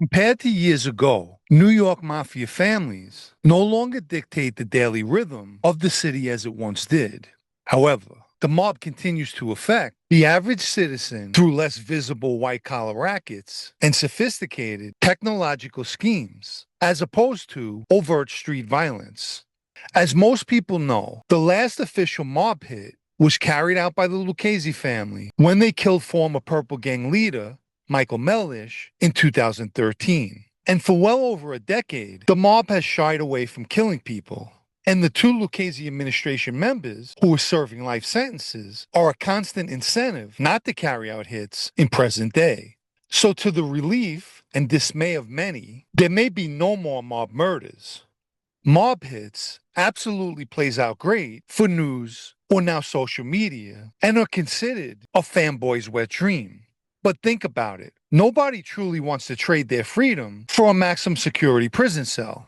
Compared to years ago, New York mafia families no longer dictate the daily rhythm of the city as it once did. However, the mob continues to affect the average citizen through less visible white collar rackets and sophisticated technological schemes, as opposed to overt street violence. As most people know, the last official mob hit was carried out by the Lucchese family when they killed former Purple Gang leader Michael Mellish in 2013. And for well over a decade, the mob has shied away from killing people. And the two Lucchese administration members who are serving life sentences are a constant incentive not to carry out hits in present day. So to the relief and dismay of many, there may be no more mob murders. Mob hits absolutely plays out great for news or now social media and are considered a fanboy's wet dream. But think about it. Nobody truly wants to trade their freedom for a maximum security prison cell.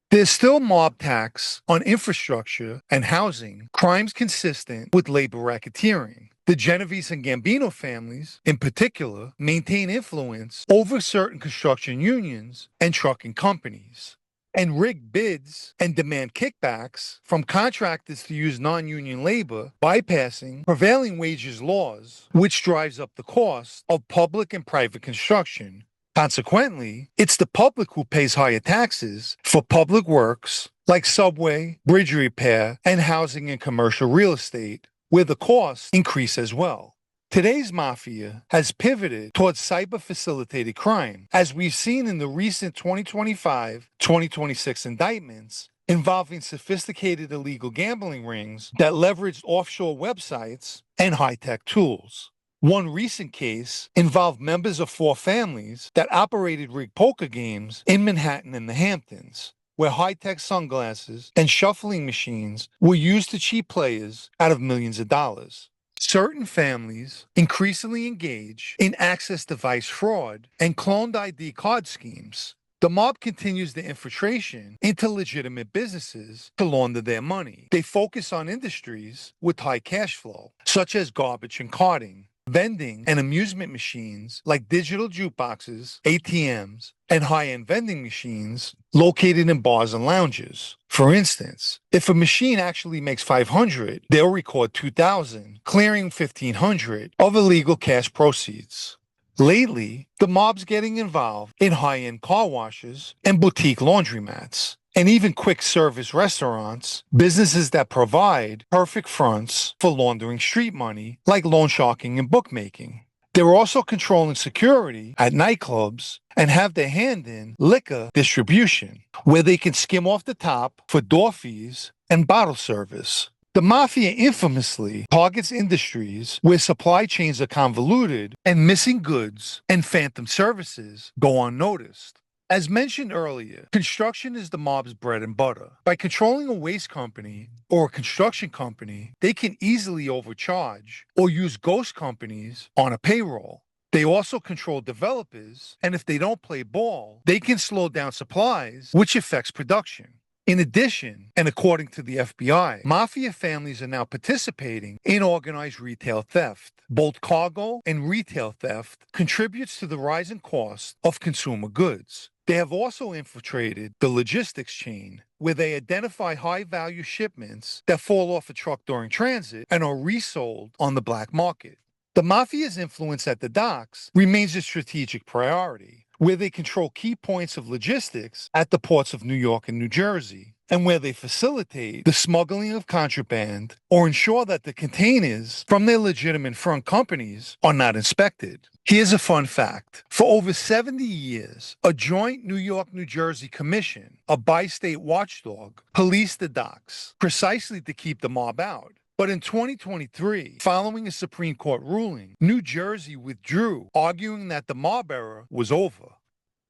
There's still mob tax on infrastructure and housing, crimes consistent with labor racketeering. The Genovese and Gambino families, in particular, maintain influence over certain construction unions and trucking companies, and rig bids and demand kickbacks from contractors to use non-union labor, bypassing prevailing wages laws, which drives up the cost of public and private construction. Consequently, it's the public who pays higher taxes for public works like subway, bridge repair, and housing and commercial real estate, where the costs increase as well. Today's mafia has pivoted towards cyber-facilitated crime, as we've seen in the recent 2025-2026 indictments involving sophisticated illegal gambling rings that leveraged offshore websites and high-tech tools. One recent case involved members of four families that operated rigged poker games in Manhattan and the Hamptons, where high-tech sunglasses and shuffling machines were used to cheat players out of millions of dollars. Certain families increasingly engage in access device fraud and cloned ID card schemes. The mob continues the infiltration into legitimate businesses to launder their money. They focus on industries with high cash flow, such as garbage and carting, vending and amusement machines like digital jukeboxes, ATMs, and high-end vending machines located in bars and lounges. For instance, if a machine actually makes 500, they'll record 2,000, clearing 1,500 of illegal cash proceeds. Lately, the mob's getting involved in high-end car washes and boutique laundromats, and even quick service restaurants, businesses that provide perfect fronts for laundering street money, like loan sharking and bookmaking. They're also controlling security at nightclubs and have their hand in liquor distribution, where they can skim off the top for door fees and bottle service. The mafia infamously targets industries where supply chains are convoluted and missing goods and phantom services go unnoticed. As mentioned earlier, construction is the mob's bread and butter. By controlling a waste company or a construction company, they can easily overcharge or use ghost companies on a payroll. They also control developers, and if they don't play ball, they can slow down supplies, which affects production. In addition, and according to the FBI, mafia families are now participating in organized retail theft. Both cargo and retail theft contributes to the rising cost of consumer goods. They have also infiltrated the logistics chain, where they identify high-value shipments that fall off a truck during transit and are resold on the black market. The mafia's influence at the docks remains a strategic priority, where they control key points of logistics at the ports of New York and New Jersey, and where they facilitate the smuggling of contraband or ensure that the containers from their legitimate front companies are not inspected. Here's a fun fact. For over 70 years, a joint New York-New Jersey commission, a bi-state watchdog, policed the docks, precisely to keep the mob out. But in 2023, following a Supreme Court ruling, New Jersey withdrew, arguing that the mob era was over.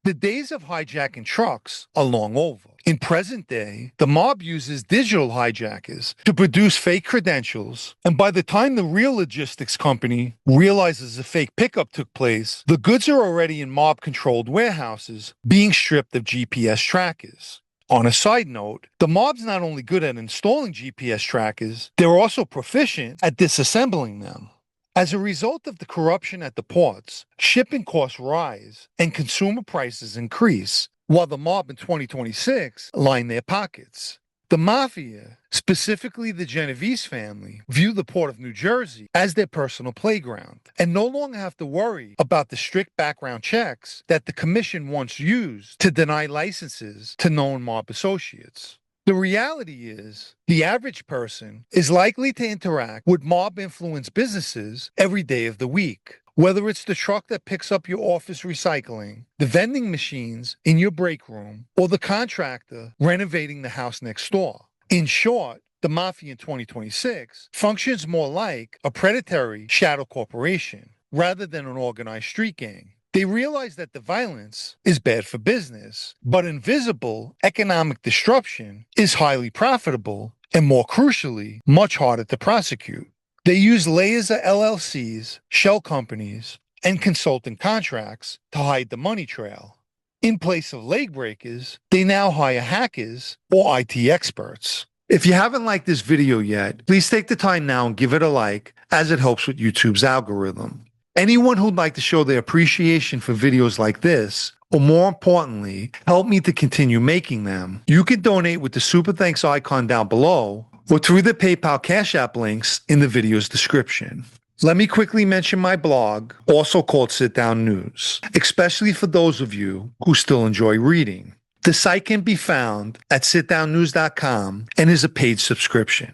The days of hijacking trucks are long over. In present day, the mob uses digital hijackers to produce fake credentials, and by the time the real logistics company realizes a fake pickup took place, the goods are already in mob-controlled warehouses being stripped of GPS trackers. On a side note, the mob's not only good at installing GPS trackers, they're also proficient at disassembling them. As a result of the corruption at the ports, shipping costs rise and consumer prices increase, while the mob in 2026 line their pockets. The mafia, specifically the Genovese family, view the port of New Jersey as their personal playground and no longer have to worry about the strict background checks that the commission once used to deny licenses to known mob associates. The reality is, the average person is likely to interact with mob-influenced businesses every day of the week. Whether it's the truck that picks up your office recycling, the vending machines in your break room, or the contractor renovating the house next door. In short, the mafia in 2026 functions more like a predatory shadow corporation rather than an organized street gang. They realize that the violence is bad for business, but invisible economic disruption is highly profitable and, more crucially, much harder to prosecute. They use layers of LLCs, shell companies, and consulting contracts to hide the money trail. In place of leg breakers, they now hire hackers or IT experts. If you haven't liked this video yet, please take the time now and give it a like, as it helps with YouTube's algorithm. Anyone who'd like to show their appreciation for videos like this, or more importantly, help me to continue making them, you can donate with the Super Thanks icon down below or through the PayPal Cash App links in the video's description. Let me quickly mention my blog, also called Sitdownnews, especially for those of you who still enjoy reading. The site can be found at sitdownnews.com and is a paid subscription.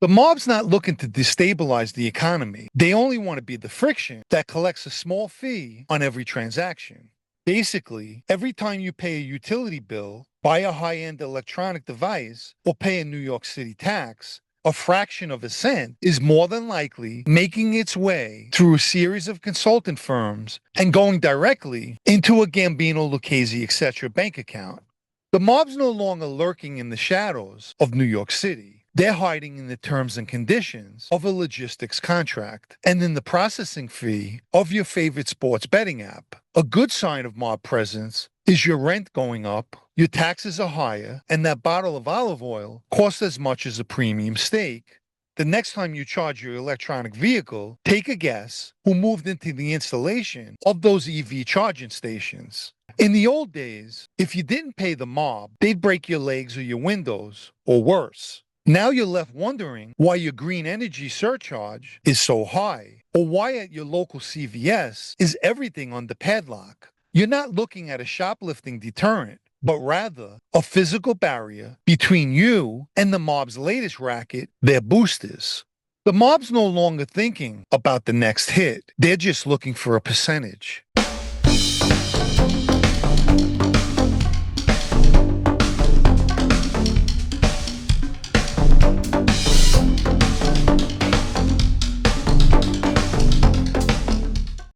The mob's not looking to destabilize the economy. They only want to be the friction that collects a small fee on every transaction. Basically, every time you pay a utility bill, buy a high-end electronic device, or pay a New York City tax, a fraction of a cent is more than likely making its way through a series of consultant firms and going directly into a Gambino, Lucchese, etc. bank account. The mob's no longer lurking in the shadows of New York City. They're hiding in the terms and conditions of a logistics contract and in the processing fee of your favorite sports betting app. A good sign of mob presence is your rent going up, your taxes are higher, and that bottle of olive oil costs as much as a premium steak. The next time you charge your electronic vehicle, take a guess who moved into the installation of those EV charging stations. In the old days, if you didn't pay the mob, they'd break your legs or your windows, or worse. Now you're left wondering why your green energy surcharge is so high, or why at your local CVS is everything under padlock. You're not looking at a shoplifting deterrent, but rather a physical barrier between you and the mob's latest racket, their boosters. The mob's no longer thinking about the next hit. They're just looking for a percentage.